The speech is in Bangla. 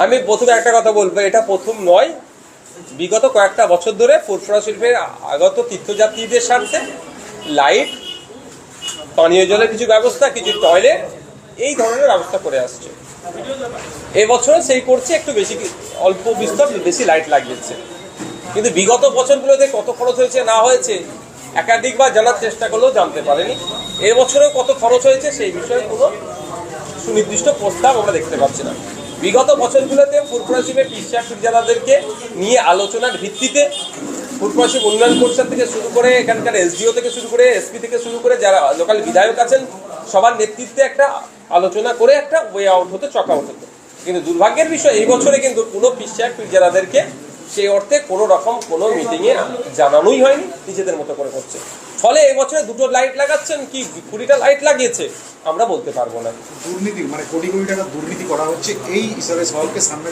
আমি প্রথমে একটা কথা বলবো, এটা প্রথম নয়, বিগত কয়েকটা বছর ধরে ফুরফুরা শিল্পের আগত তীর্থযাত্রীদের স্বার্থে লাইট, পানীয় জলের কিছু ব্যবস্থা, কিছু টয়লেট, এই ধরনের ব্যবস্থা করে আসছে। এবছর সেই করছে, একটু বেশি অল্প বিস্তর বেশি লাইট লাগিয়েছে। কিন্তু বিগত বছরগুলোতে কত খরচ হয়েছে না হয়েছে একাধিকবার জানার চেষ্টা করলেও জানতে পারেনি। এবছরেও কত খরচ হয়েছে সেই বিষয়ে কোনো সুনির্দিষ্ট প্রস্তাব আমরা দেখতে পাচ্ছি না। বিগত বছরগুলোতে ফুরফুরা শিল্পের পীরজাদাদেরকে নিয়ে আলোচনার ভিত্তিতে ফুরফুরা শিল্প উন্নয়ন পরিষদ থেকে শুরু করে এখানকার এসডিও থেকে শুরু করে এসপি থেকে শুরু করে যারা লোকাল বিধায়ক আছেন সবার নেতৃত্বে একটা আলোচনা করে একটা ওয়ে আউট হতো, চক আউট হতো। কিন্তু দুর্ভাগ্যের বিষয় এই বছরে কিন্তু কোনো পীরজাদাদেরকে সেই অর্থে কোনো রকম কোনো মিটিংয়ে জানানোই হয়নি, নিজেদের মতো করে করছে। ফলে এবছরে দুটো লাইট লাগাচ্ছেন কি 20টা লাইট লাগিয়েছে আমরা বলতে পারবো না। দুর্নীতি মানে কোটি কোটি টাকা দুর্নীতি করা হচ্ছে, এই হিসাবে সরকারকে সামনে